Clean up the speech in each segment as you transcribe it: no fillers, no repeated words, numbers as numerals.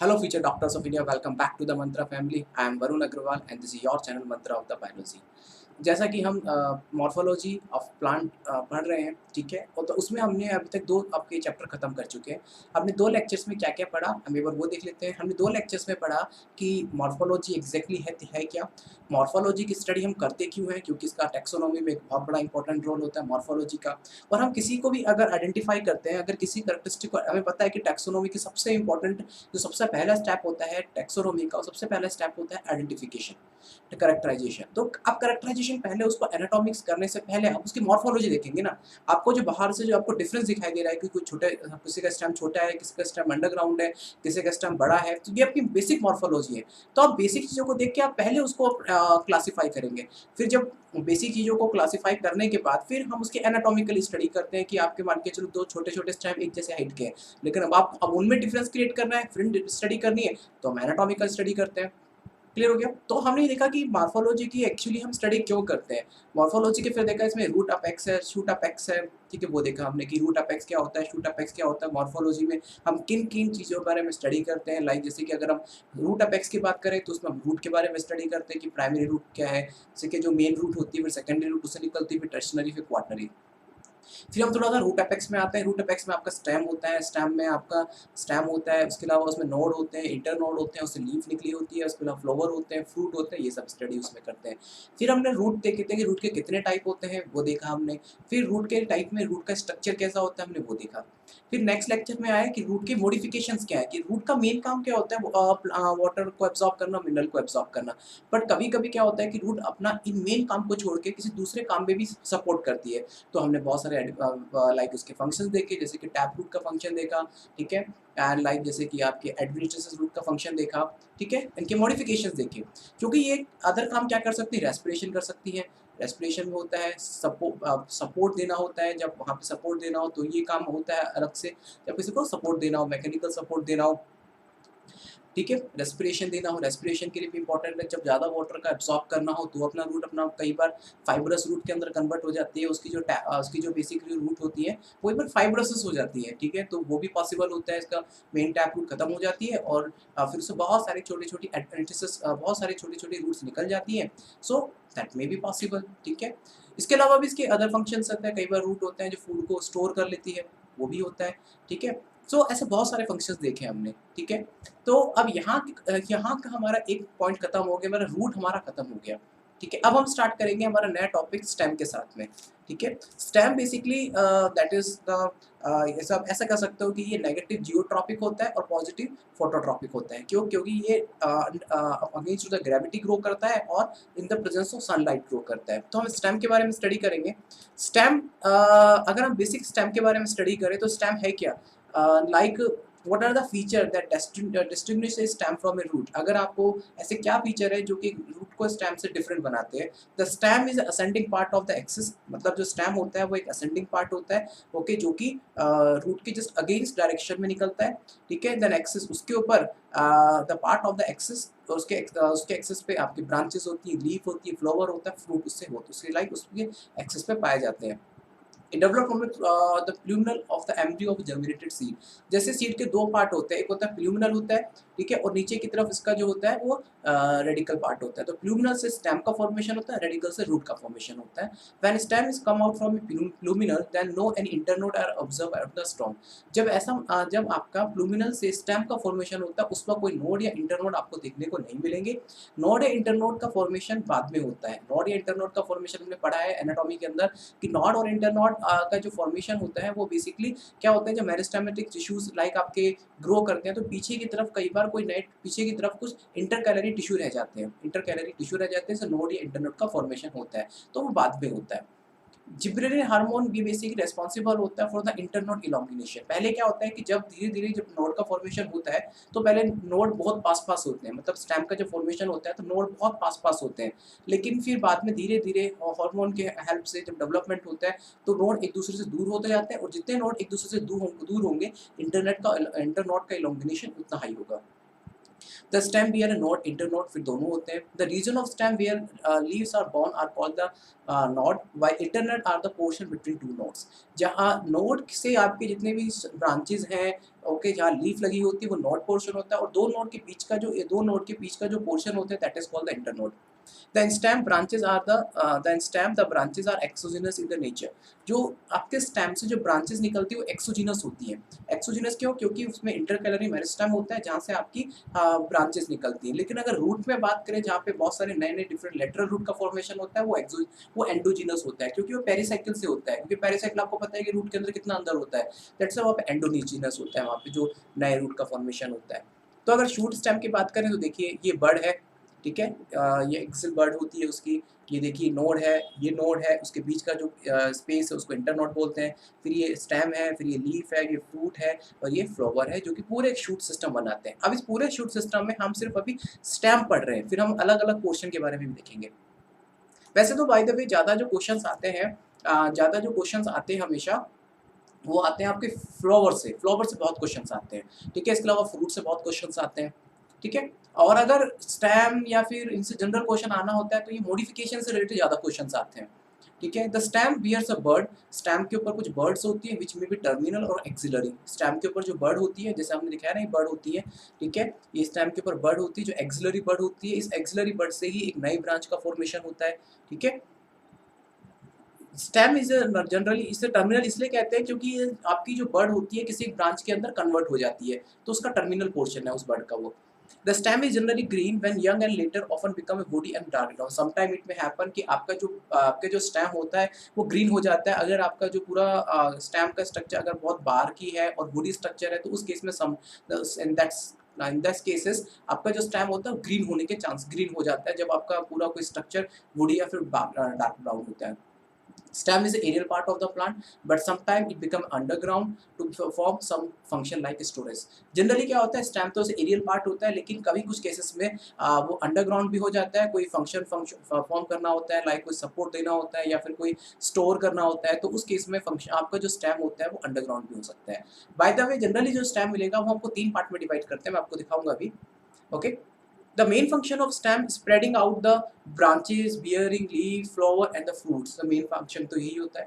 Hello, future doctors of India. Welcome back to the Mantra family. I am Varun Agrawal, and this is your channel Mantra of the Biology. जैसा कि हम morphology of plant पढ़ रहे हैं, ठीक है, और तो उसमें हमने अभी तक 2 आपके चैप्टर खत्म कर चुके हैं। हमने 2 लेक्चर्स में क्या-क्या पढ़ा, हम एक बार वो देख लेते हैं। हमने 2 लेक्चर्स में पढ़ा कि मॉर्फोलॉजी एग्ज़ैक्टली है क्या? मॉर्फोलॉजी की स्टडी हम करते क्यों हैं? क्योंकि इसका टैक्सोनॉमी में एक बहुत बड़ा इंपॉर्टेंट रोल होता है मॉर्फोलॉजी का। और हम किसी को भी अगर आइडेंटिफ़ाई करते हैं, अगर किसी कैरेक्टरिस्टिक को हमें पता है कि टैक्सोनॉमी की सबसे इम्पोर्टेंट जो सबसे पहला स्टेप होता है टैक्सोनॉमी का, सबसे पहला स्टेप होता है आइडेंटिफिकेशन, कैरेक्टराइजेशन। तो आप कैरेक्टराइजेशन पहले उसको एनाटॉमिक्स करने से पहले आप उसकी मॉर्फोलॉजी देखेंगे ना। आपको जो बाहर से जो आपको डिफरेंस दिखाई दे रहा है कि कोई छोटे किसी का स्टेम छोटा है, किसी का स्टेम अंडरग्राउंड है, किसी का स्टेम बड़ा है, तो ये आपकी बेसिक मॉर्फोलॉजी है। तो आप बेसिक चीज़ों को देख के आप पहले उसको क्लासिफाई करेंगे। फिर जब बेसिक चीज़ों को क्लासिफाई करने के बाद फिर हम उसकी एनाटॉमिकल स्टडी करते हैं कि आपके मान के चलो 2 छोटे-छोटे स्टेम एक जैसे हाइट के हैं। लेकिन अब उनमें डिफरेंस क्रिएट करना है, फिर स्टडी करनी है, तो हम एनाटॉमिकल स्टडी करते हैं। क्लियर हो गया? तो हमने ये देखा कि मॉर्फोलॉजी की एक्चुअली हम स्टडी क्यों करते हैं? मॉर्फोलॉजी के फिर देखा इसमें रूट अपेक्स है, शूट अपेक्स है, ठीक है? वो देखा हमने कि रूट अपेक्स क्या होता है, शूट अपेक्स क्या होता है, मॉर्फोलॉजी में हम किन-किन चीज़ों के बारे में स्टडी करते हैं। लाइक जैसे कि अगर हम रूट अपेक्स की बात करें तो उसमें हम रूट के बारे में स्टडी करते हैं कि प्राइमरी रूट क्या है, जैसे कि जो मेन रूट होती है, फिर सेकेंडरी रूट उससे निकलती है, फिर टर्शियरी, फिर क्वाटरनरी। फिर हम थोड़ा-सा रूट अपेक्स में आते हैं। रूट अपेक्स में आपका स्टेम होता है, स्टेम में आपका स्टेम होता है, उसके अलावा उसमें नोड होते हैं, इंटरनोड होते हैं, उससे लीफ निकली होती है, उसके अलावा फ्लावर होते हैं, फ्रूट होते हैं, ये सब स्टडी उसमें करते हैं। फिर हमने रूट देखे थे कि रूट के कितने टाइप होते हैं, वो देखा हमने। फिर रूट के टाइप में रूट का स्ट्रक्चर कैसा होता है, हमने वो देखा। फिर नेक्स्ट लेक्चर में आया कि रूट के मॉडिफिकेशंस क्या है, कि रूट का मेन काम क्या होता है, वाटर को एब्ज़ॉर्ब करना, मिनरल को एब्ज़ॉर्ब करना। बट कभी-कभी क्या होता है कि रूट अपना इन मेन काम को छोड़ के किसी दूसरे काम में भी सपोर्ट करती है। तो हमने बहुत सारे लाइक उसके फंक्शंस देखे, जैसे कि टैप रूट का फंक्शन देखा, ठीक है? एंड लाइक जैसे कि आपके एडमिनिस्ट्रेशन रूट का फंक्शन देखा, ठीक है? इनके मॉडिफिकेशंस देखे। क्योंकि ये अदर काम क्या कर सकती है, रेस्पिरेशन कर सकती है। रेस्पिरेशन में होता है सपोर्ट देना होता है, जब वहाँ पे सपोर्ट देना हो तो ये काम होता है अलग से। जब किसी को सपोर्ट देना हो, मैकेनिकल सपोर्ट देना हो, ठीक है? रेस्पिरेशन देना हो, रेस्पिरेशन के लिए भी इम्पोर्टेंट है, जब ज़्यादा वाटर का एब्ज़ॉर्ब करना हो तो अपना रूट अपना कई बार फाइब्रस रूट के अंदर कन्वर्ट हो जाती है, उसकी जो बेसिकली रूट होती है, वो एक बार फाइब्रसस हो जाती है, ठीक है? तो वो भी पॉसिबल होता है, इसका मेन टैप रूट खत्म हो जाती है और फिर उससे बहुत सारी छोटी-छोटी एडवेंटिसेस बहुत सारी छोटी-छोटी रूट्स निकल जाती हैं, so that may be possible, ठीक है? इसके अलावा भी इसके अदर फंक्शंस होते हैं, कई बार रूट होते हैं जो फूड को स्टोर कर लेती है, वो भी होता है, ठीक है? सो ऐसे बहुत सारे फंक्शंस देखे हमने, ठीक है? तो अब यहाँ का हमारा एक पॉइंट खत्म हो गया, हमारा रूट हमारा खत्म हो गया, ठीक है? अब हम स्टार्ट करेंगे हमारा नया टॉपिक स्टेम के साथ में, ठीक है? Stem basically that is the ऐसा कह सकते हो कि ये नेगेटिव जियोट्रॉपिक होता है और पॉजिटिव फोटोट्रॉपिक होता है। क्यों? क्योंकि ये अगेंस्ट द ग्रेविटी ग्रो करता है और in the presence of sunlight grow करता है। तो हम स्टेम के बारे में स्टडी करेंगे। स्टेम अगर हम बेसिक स्टेम के बारे में स्टडी करें तो स्टेम है क्या? Like what are the feature that distinguish a stem from a root. अगर आपको ऐसे क्या फीचर है जो कि रूट को स्टेम से डिफरेंट बनाते हैं? The stem is ascending part of the axis, मतलब जो स्टेम होता है वो एक असेंडिंग पार्ट होता है, ओके, जो कि रूट के जस्ट अगेंस्ट डायरेक्शन में निकलता है, ठीक है? देन एक्सिस उसके ऊपर the part of the axis, उसके एक्सिस पे आपकी ब्रांचेस होती है, लीफ होती है, फ्लावर होता है, फ्रूट उससे होता है, उसके लाइक उसके एक्सिस पे पाए जाते हैं। It developed from the plumule of the embryo of germinated seed. जैसे सीड के 2 पार्ट होते हैं, एक होता है प्लूमिनल होता है, ठीक है? और नीचे की तरफ इसका जो होता है वो रेडिकल पार्ट होता है। तो प्लूमिनल से स्टेम का फॉर्मेशन होता है, रेडिकल से रूट का फॉर्मेशन होता है। When stem is come out from plumule then no any internode are observe at the stem. जब आपका प्लूमिनल से स्टेम का फॉर्मेशन होता है, उसमें कोई नोड या इंटरनोड आपको देखने को नहीं मिलेंगे। नोड या इंटरनोड का फॉर्मेशन बाद में होता है। नोड या इंटरनोड का फॉर्मेशन हमने पढ़ा है एनाटॉमी के अंदर कि नॉड और इंटरनॉड का जो फॉर्मेशन होता है वो बेसिकली क्या होता है, जब मेरिस्टेमेटिक टिश्यूज लाइक आपके ग्रो करते हैं तो पीछे की तरफ कई बार कोई नेट पीछे की तरफ कुछ इंटरकैलरी टिश्यू रह जाते हैं, इंटरकैलरी टिश्यू रह जाते हैं, तो नोड या इंटरनोड का फॉर्मेशन होता है, तो वो बाद में होता है। जिब्रेलिन हार्मोन भी बेसिकली रिस्पॉन्सिबल होता है फॉर द इंटरनोड इलॉन्गिनेशन। पहले क्या होता है कि जब धीरे-धीरे जब नोड का फॉर्मेशन होता है, तो पहले नोड बहुत पास-पास होते हैं, मतलब स्टेम का जब फॉर्मेशन होता है तो नोड बहुत पास-पास होते हैं। लेकिन फिर बाद में धीरे-धीरे हार्मोन के हेल्प से जब डेवलपमेंट होता है, तो नोड एक-दूसरे से दूर होते जाते हैं और जितने नोड एक-दूसरे से दूर होंगे, इंटरनोड का इलॉन्गिनेशन उतना हाई होगा। The stem bear a node, internode फिर दोनों होते हैं। The region of stem where leaves are borne are called the node, while internode are the portion between two nodes. जहाँ नोड से आपके जितने भी ब्रांचेस हैं, ओके, जहाँ लीफ लगी होती है वो नोड पोर्शन होता है, और दो नोड के बीच का जो पोर्शन होता है that is called the internode. The stem the branches are exogenous in the nature। जो आपके स्टेम से जो ब्रांचेस निकलती है वो एक्सोजिनस होती है। एक्सोजिनस क्यों? क्योंकि उसमें इंटरकैलरी मेरिस्टेम होता है जहाँ से आपकी ब्रांचेस निकलती हैं। लेकिन अगर रूट में बात करें जहाँ पे बहुत सारे नए-नए डिफरेंट लेटरल रूट का फॉर्मेशन होता है वो एंडोजिनस होता है, क्योंकि वो पेरिसाइकिल से होता है। क्योंकि पेरिसाइकिल आपको पता है कि रूट के अंदर कितना अंदर होता है। दैट्स व्हाई वहाँ पे एंडोजिनस होता है, वहाँ पे जो नए रूट का फॉर्मेशन होता है। तो अगर शूट स्टेम की बात करें तो देखिए ये बड है, ठीक है? ये एक्सिल बड होती है उसकी। ये देखिए नोड है, ये नोड है, उसके बीच का जो स्पेस है उसको इंटरनोड बोलते हैं। फिर ये स्टेम है, फिर ये लीफ है, ये फ्रूट है और ये फ्लावर है, जो कि पूरे एक शूट सिस्टम बनाते हैं। अब इस पूरे शूट सिस्टम में हम सिर्फ अभी स्टेम पढ़ रहे हैं, फिर हम अलग-अलग पोर्शन के बारे में भी देखेंगे। वैसे तो बाय द वे ज़्यादा जो क्वेश्चंस आते हैं, ज़्यादा जो क्वेश्चंस आते हैं हमेशा वो आते हैं आपके फ्लावर से बहुत क्वेश्चंस आते हैं, ठीक है? इसके अलावा फ्रूट से बहुत क्वेश्चंस आते हैं, ठीक है? और अगर स्टेम या फिर इनसे जनरल क्वेश्चन आना होता है तो ये मॉडिफिकेशन से रिलेटेड ज़्यादा क्वेश्चंस आते हैं, ठीक है? The stem bears a bud. Stem के ऊपर कुछ बर्ड्स होती है व्हिच मे बी टर्मिनल और एक्सिलरी। स्टेम के ऊपर जो बर्ड होती है, जैसे हमने दिखाया ना ये बर्ड होती है, ठीक है? ये स्टेम के ऊपर बर्ड होती है जो एक्सिलरी बर्ड होती है। इस एक्सिलरी बर्ड से ही एक नई ब्रांच का फॉर्मेशन होता है, ठीक है? स्टेम इज जनरली इसे टर्मिनल इसलिए कहते हैं क्योंकि ये आपकी जो बर्ड होती है किसी एक ब्रांच के अंदर कन्वर्ट हो जाती है, तो उसका टर्मिनल पोर्शन है उस बर्ड का वो। The stem is generally green when young and later often become a woody and dark brown. Some time it may happen कि आपका जो स्टेम होता है वो ग्रीन हो जाता है अगर आपका जो पूरा स्टेम का स्ट्रक्चर अगर बहुत बारकी है और वुडी स्ट्रक्चर है, तो उस केस में सम इन दैट केसेस आपका जो स्टेम होता है ग्रीन होने के चांस ग्रीन हो जाता है जब आपका पूरा कोई स्ट्रक्चर वुडी या फिर डार्क ब्राउन होता है। Stem is an aerial part of the plant, but sometimes it become underground to perform some function like storage. Generally क्या होता है, स्टेम तो एरियल पार्ट होता है, लेकिन कभी कुछ केसेस में वो अंडरग्राउंड भी हो जाता है। कोई फंक्शन परफॉर्म करना होता है, लाइक कोई सपोर्ट देना होता है या फिर कोई स्टोर करना होता है, तो उस केस में फंक्शन आपका जो स्टेम होता है वो अंडरग्राउंड भी हो सकता है। बाय द वे जनरली जो स्टेम मिलेगा वो हमको 3 पार्ट में डिवाइड करते हैं, मैं आपको दिखाऊंगा अभी, okay? The main function of stem is spreading out the branches, bearing leaf, flower and the fruits. The main function तो यही होता है।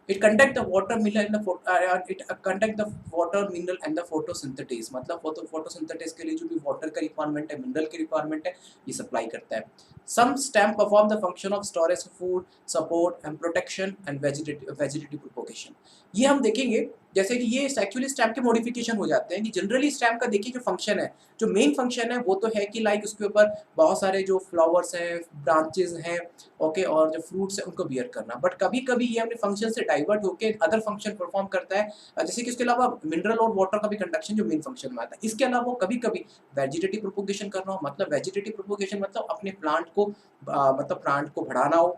It conduct the water mineral and it conduct the water mineral and the photosynthesis। मतलब photosynthesis के लिए जो भी water का requirement है, mineral की requirement है, ये supply करता है। Some stem perform the function of storage of food, support and protection and vegetative propagation। ये हम देखेंगे, जैसे कि ये एक्चुअली स्टेम के मॉडिफिकेशन हो जाते हैं कि जनरली स्टेम का देखिए जो फंक्शन है, जो मेन फंक्शन है वो तो है कि लाइक उसके ऊपर बहुत सारे जो फ्लावर्स हैं, ब्रांचेस हैं, ओके, और जो फ्रूट्स हैं उनको बियर करना। बट कभी-कभी ये अपने फंक्शन से डाइवर्ट होके अदर फंक्शन परफॉर्म करता है, जैसे कि इसके अलावा मिनरल और वाटर का भी कंडक्शन जो मेन फंक्शन में आता है। इसके अलावा कभी-कभी वेजिटेटिव प्रोपगेशन करना हो, मतलब वेजिटेटिव प्रोपगेशन मतलब अपने प्लांट को बढ़ाना हो,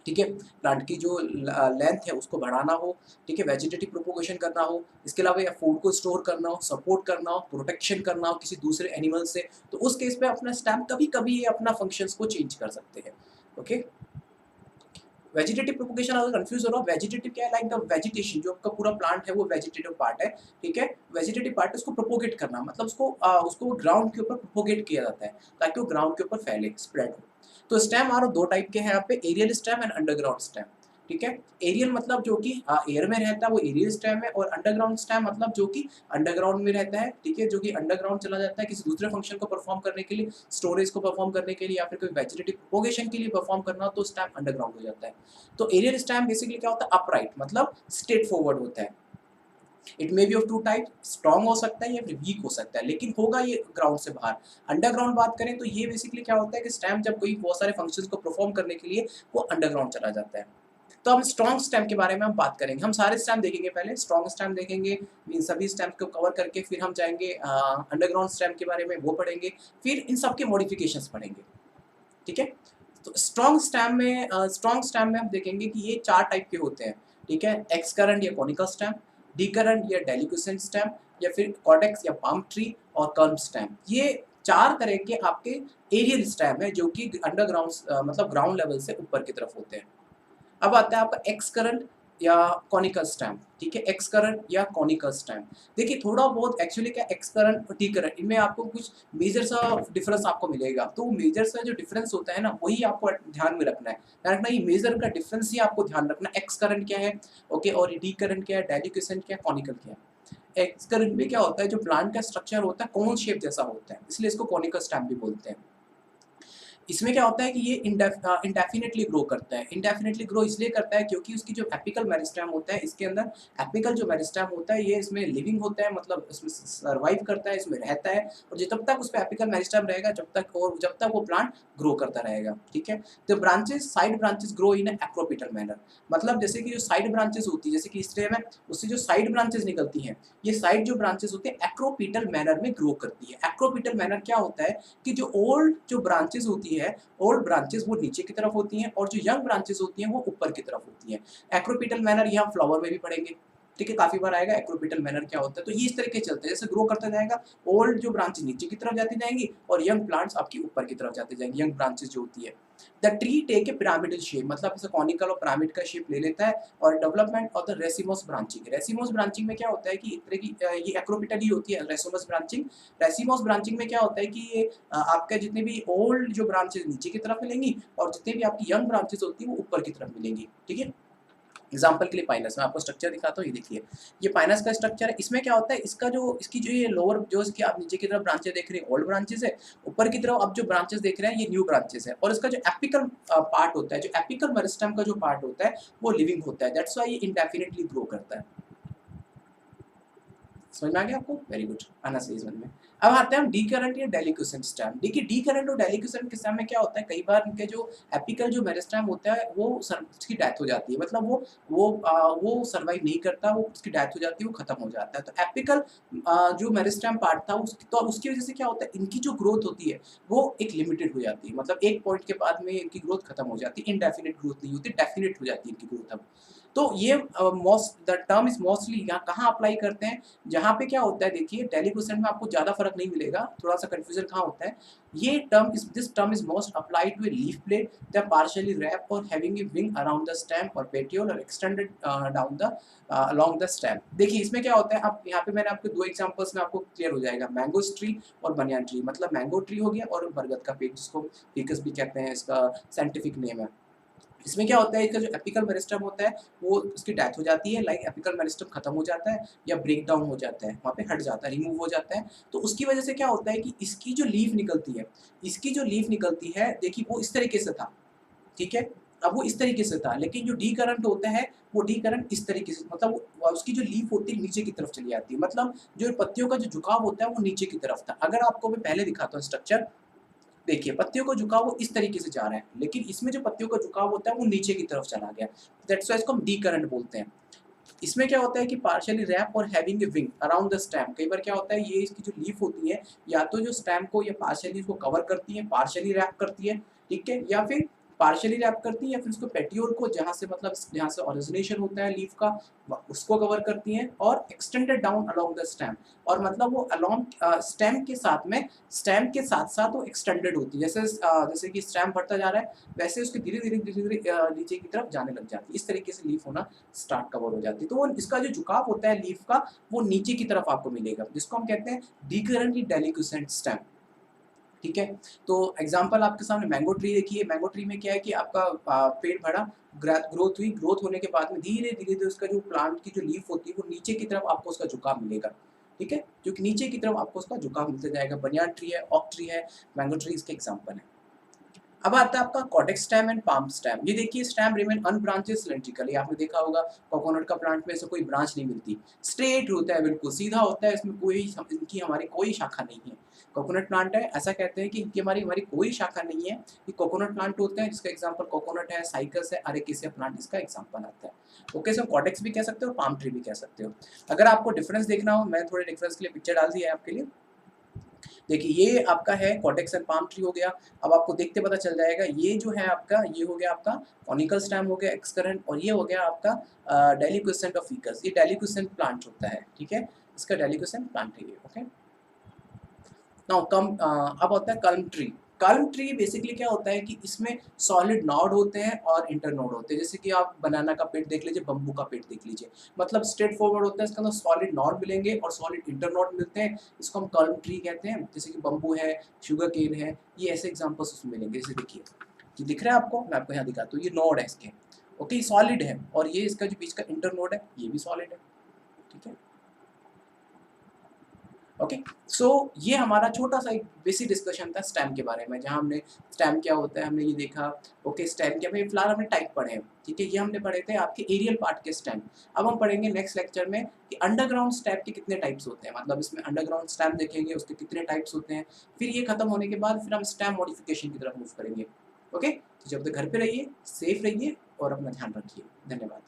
ठीक है? प्लांट की जो लेंथ है उसको बढ़ाना हो, ठीक है? वेजिटेटिव प्रोपगेशन करना हो, इसके अलावा या फूड को स्टोर करना हो, सपोर्ट करना हो, प्रोटेक्शन करना हो किसी दूसरे एनिमल से, तो उस केस में अपना स्टेम कभी-कभी ये अपना फंक्शंस को चेंज कर सकते हैं, ओके? वेजिटेटिव प्रोपगेशन अगर कंफ्यूज हो रहा हो, वेजिटेटिव क्या है, लाइक द वेजिटेशन, जो आपका पूरा प्लांट है वो वेजिटेटिव पार्ट है, ठीक है? वेजिटेटिव पार्ट उसको प्रोपोगेट करना, मतलब उसको ग्राउंड के ऊपर प्रोपोगेट किया जाता है ताकि वो ग्राउंड के ऊपर फैले, स्प्रेड हो। तो स्टेम और दो टाइप के हैं यहाँ पे, aerial stem and underground stem, ठीक है? एरियल मतलब जो कि एयर में रहता है वो एरियल स्टेम है, और अंडरग्राउंड स्टेम मतलब जो कि अंडरग्राउंड में रहता है, ठीक है? जो कि अंडरग्राउंड चला जाता है किसी दूसरे फंक्शन को परफॉर्म करने के लिए, स्टोरेज को परफॉर्म करने के लिए या फिर कोई वेजिटेटिव प्रोपगेशन के लिए परफॉर्म करना हो, तो स्टेम अंडरग्राउंड हो जाता है। तो एरियल स्टेम बेसिकली क्या होता है, अपराइट मतलब स्ट्रेट फॉरवर्ड होता है। It may be of two type, strong हो सकता है या फिर वीक हो सकता है, लेकिन होगा ये ग्राउंड से बाहर। अंडरग्राउंड बात करें तो ये बेसिकली क्या होता है कि स्टेम जब कोई बहुत सारे फंक्शंस को परफॉर्म करने के लिए वो अंडरग्राउंड चला जाता है। तो हम स्ट्रॉन्ग स्टेम के बारे में हम बात करेंगे, हम सारे स्टेम देखेंगे, पहले स्ट्रॉन्ग स्टेम देखेंगे, इन सभी स्टेम को कवर करके फिर हम जाएंगे अंडरग्राउंड स्टेम के बारे में, वो पढ़ेंगे, फिर इन सब के मॉडिफिकेशंस पढ़ेंगे, ठीक है? तो स्ट्रॉन्ग स्टेम में हम देखेंगे कि ये 4 टाइप के होते हैं, ठीक है? एक्स करंट या कोनिकल स्टेम, डी करंट या डेलिक्वेसेंट स्टेम, या फिर कॉर्डेक्स या पाम ट्री और कर्व स्टेम। ये 4 तरह के आपके एरियल स्टेम है जो कि अंडरग्राउंड मतलब ग्राउंड लेवल से ऊपर की तरफ होते हैं। अब आता है आपका एक्स करंट। या कॉनिकल स्टेम, ठीक है, एक्स करंट या कॉनिकल स्टेम। देखिए थोड़ा बहुत एक्चुअली क्या एक्स करंट और टी करंट इनमें आपको कुछ मेजर सा डिफरेंस आपको मिलेगा, तो वो मेजर सा जो डिफरेंस होता है ना वही आपको ध्यान में रखना है। ध्यान रखना ये मेजर का डिफरेंस ही आपको ध्यान रखना है, एक्स करंट क्या है, ओके, और टी करंट क्या है, डेलिक्वेसेंट क्या है, कॉनिकल क्या है। एक्स करंट में क्या होता है, जो प्लांट का स्ट्रक्चर होता है कोन शेप जैसा होता है, इसलिए इसको कॉनिकल स्टेम भी बोलते हैं। इसमें क्या होता है कि ये इंडेफिनिटली ग्रो करता है। इंडेफिनिटली ग्रो इसलिए करता है क्योंकि उसकी जो एपिकल मेरिस्टेम होता है, इसके अंदर एपिकल जो मेरिस्टेम होता है ये इसमें लिविंग होता है, मतलब इसमें सर्वाइव करता है, इसमें रहता है, और जब तक उस पे एपिकल मेरिस्टेम रहेगा जब तक वो प्लांट ग्रो करता रहेगा, ठीक है। तो branches, side branches grow in acropetal manner, मतलब जैसे कि जो साइड ब्रांचेस होती है, जैसे कि इस में उससे जो साइड ब्रांचेस निकलती हैं, ये साइड जो ब्रांचेस होते हैं एक्रोपिटल मैनर में ग्रो करती है। एक्रोपिटल मैनर क्या होता है कि जो ओल्ड जो ब्रांचेस होती है, ओल्ड ब्रांचेस वो नीचे की तरफ होती हैं और जो यंग ब्रांचेस होती हैं वो ऊपर की तरफ होती हैं। एक्रोपिटल मैनर ये हम फ्लावर में भी पढ़ेंगे, ठीक है, काफी बार आएगा एक्रोपिटल मैनर क्या होता है। तो ये इस तरीके चलते हैं, जैसे ग्रो करता जाएगा, ओल्ड जो ब्रांचेस नीचे की तरफ जाती जाएंगी और यंग प्लांट्स आपकी ऊपर की तरफ जाते जाएंगे, यंग ब्रांचेस जो होती है। The tree take a pyramidal shape, मतलब ऐसे कॉनिकल और पिरामिड का शेप ले लेता है। और development of the racemose branching, racemose branching में क्या होता है कि एक तरह की ये एक्रोपिटल ही होती है रेसिमोस ब्रांचिंग। रेसिमोस ब्रांचिंग में क्या होता है कि ये आपके जितने भी ओल्ड जो ब्रांचेस नीचे की तरफ मिलेंगी और जितने भी आपकी यंग ब्रांचेस होती हैं वो ऊपर की तरफ मिलेंगी, ठीक है। एग्जाम्पल के लिए पाइनस, मैं आपको स्ट्रक्चर दिखाता हूँ, ये देखिए, ये पाइनस का स्ट्रक्चर है। इसमें क्या होता है, इसकी जो ये लोअर जो इसकी आप नीचे की तरफ ब्रांचेस देख रहे हैं ओल्ड ब्रांचेस है, ऊपर की तरफ आप जो ब्रांचेस देख रहे हैं ये न्यू ब्रांचेस है। और इसका जो एपिकल पार्ट होता है, जो एपिकल मेरिस्टेम का जो पार्ट होता है वो लिविंग होता है, दैट्स व्हाई ये इंडेफिनिटली ग्रो करता है। समझ में आ गया आपको? वेरी गुड, आना चाहिए समझ में। अब आते हैं हम डी करंट या डेलिक्वेसेंट स्टेम। देखिए डी करंट और डेलिक्वेसेंट के स्टेम में क्या होता है, कई बार इनके जो एपिकल जो मेरिस्टेम होता है वो उसकी डेथ हो जाती है, मतलब वो सर्वाइव नहीं करता, वो उसकी डेथ हो जाती है, वो खत्म हो जाता है। तो एपिकल जो मेरिस्टेम पार्ट था उसकी वजह से क्या होता है, इनकी जो ग्रोथ होती है वो एक लिमिटेड हो जाती है, मतलब एक पॉइंट के बाद में इनकी ग्रोथ खत्म हो जाती है, इनडेफिनिट ग्रोथ नहीं होती, डेफिनिट हो जाती है इनकी ग्रोथ अब। तो ये द टर्म इज मोस्टली यहाँ कहाँ अप्लाई करते हैं, जहाँ पे क्या होता है, देखिए डेलिक्वेसेंट में आपको ज़्यादा फर्क नहीं मिलेगा, थोड़ा सा कंफ्यूजन कहाँ होता है। ये term is this term is most applied to a leaf plate that partially wrap और having a wing around the stem और पेटियोल और extended down the along the stem. देखिए इसमें क्या होता है, आप यहाँ पे मैंने आपको दो एग्जांपल्स में आपको क्लियर हो जाएगा, मैंगो ट्री और बनियान ट्री, मतलब मैंगो ट्री हो गया और बरगद का पेड़ जिसको फिकस भी कहते हैं, इसका साइंटिफिक नेम है। इसमें क्या होता है, इसका जो एपिकल मेरिस्टेम होता है वो उसकी डेथ हो जाती है, लाइक एपिकल मेरिस्टेम खत्म हो जाता है या ब्रेक डाउन हो जाता है, वहाँ पे हट जाता है, रिमूव हो जाता है। तो उसकी वजह से क्या होता है कि इसकी जो लीफ निकलती है, देखिए वो इस तरीके से था, ठीक है। अब वो इस तरीके से था, लेकिन जो डी करंट होता है वो डी करंट इस तरीके से, मतलब उसकी जो लीफ होती है नीचे की तरफ चली जाती है, मतलब जो पत्तियों का जो झुकाव होता है वो नीचे की तरफ था। अगर आपको मैं पहले दिखाता हूँ स्ट्रक्चर, देखिए पत्तियों का झुकाव वो इस तरीके से जा रहा है, लेकिन इसमें जो पत्तियों का झुकाव होता है वो नीचे की तरफ चला गया, दैट्स व्हाई इसको हम डी करंट बोलते हैं। इसमें क्या होता है कि पार्शियली रैप और having a wing around the stem, कई बार क्या होता है ये इसकी जो लीफ होती है या तो जो स्टेम को ये पार्शियली इसको कवर करती है, पार्शियली रैप करती है, ठीक है, या फिर पार्शियली रैप करती है, या फिर उसको पेटियोल को जहाँ से मतलब जहाँ से ओरिजिनेशन होता है लीफ का उसको कवर करती हैं, और extended down along the stem, और मतलब वो अलोंग स्टेम के साथ में, स्टेम के साथ साथ वो एक्सटेंडेड होती है, जैसे कि स्टेम बढ़ता जा रहा है वैसे उसकी धीरे धीरे नीचे की तरफ जाने लग जाती है, इस तरीके से लीफ होना स्टार्ट कवर हो जाती है। तो वो इसका जो झुकाव होता है लीफ का वो नीचे की तरफ आपको मिलेगा, जिसको हम कहते हैं डिकरेंटली डेलिक्वेसेंट स्टेम, ठीक है। तो एग्जांपल आपके सामने मैंगो ट्री देखिए, मैंगो ट्री में क्या है कि आपका पेड़ बढ़ा, ग्रोथ हुई, ग्रोथ होने के बाद में धीरे धीरे उसका जो प्लांट की जो लीफ होती है वो नीचे की तरफ आपको उसका झुकाव मिलेगा, ठीक है, जो कि नीचे की तरफ आपको उसका झुकाव मिलता जाएगा। बनियान ट्री है, ऑक ट्री है, मैंगो ट्री इसके एग्जाम्पल है। अब आता है आपका cortex stem and palm stem. ये देखिए स्टेम रिमेन अनब्रांचेड सिलेंड्रिकली, आपने देखा होगा कोकोनट का प्लांट में से कोई ब्रांच नहीं मिलती, स्ट्रेट होता है, बिल्कुल सीधा होता है, इसमें इनकी हमारी कोई शाखा नहीं है। कोकोनट प्लांट है, ऐसा कहते हैं कि इनकी हमारी हमारी कोई शाखा नहीं है, ये कोकोनट प्लांट होते हैं, जिसका एग्जाम्पल कोकोनट है, साइकस है, अरेकेसिया प्लांट इसका एग्जाम्पल आता है। ओके, सो कॉटेक्स भी कह सकते हो, पाम ट्री भी कह सकते हो। अगर आपको डिफरेंस देखना हो, मैं थोड़े डिफरेंस के लिए पिक्चर डाल दिया है आपके लिए। देखिए ये आपका है कॉटेक्स एंड पाम ट्री हो गया। अब आपको देखते पता चल जाएगा, ये जो है आपका, ये हो गया आपका कॉनिकल स्टेम हो गया एक्सकरेंट, और ये हो गया आपका डेलिक्वेसेंट ऑफ फिकस, ये डेलिक्वेसेंट प्लांट होता है, ठीक है, इसका डेलिक्वेसेंट प्लांट है ये। ओके, नाउ कम अब होता है कल्म ट्री। कॉलम ट्री बेसिकली क्या होता है कि इसमें सॉलिड नोड होते हैं और इंटर नोड होते हैं। जैसे कि आप बनाना का पेड़ देख लीजिए, बम्बू का पेड़ देख लीजिए, मतलब स्ट्रेट फॉरवर्ड होता है, इसके अंदर सॉलिड नोड मिलेंगे और सॉलिड इंटर नोड मिलते हैं, इसको हम कॉलम ट्री कहते हैं। जैसे कि बम्बू है, शुगर केन है, ये ऐसे एग्जाम्पल्स उसमें मिलेंगे। जैसे देखिए, ये दिख रहा है आपको, मैं आपको यहाँ दिखाता हूँ, ये नोड है इसके, ओके, सॉलिड है, और ये इसका जो बीच का इंटर नोड है ये भी सॉलिड है, ठीक है। ओके, सो ये हमारा छोटा सा एक बेसिक डिस्कशन था स्टेम के बारे में, जहाँ हमने स्टेम क्या होता है हमने ये देखा। ओके, स्टेम क्या भाई, फिलहाल हमने टाइप पढ़े हैं, ठीक है, ये हमने पढ़े थे आपके एरियल पार्ट के स्टेम। अब हम पढ़ेंगे नेक्स्ट लेक्चर में कि अंडरग्राउंड स्टेम के कितने टाइप्स होते हैं, मतलब इसमें अंडरग्राउंड स्टेम देखेंगे उसके कितने टाइप्स होते हैं। फिर ये खत्म होने के बाद फिर हम स्टेम मॉडिफिकेशन की तरफ मूव करेंगे। ओके, तो जब तक घर पे रहिए, सेफ रहिए और अपना ध्यान रखिए। धन्यवाद।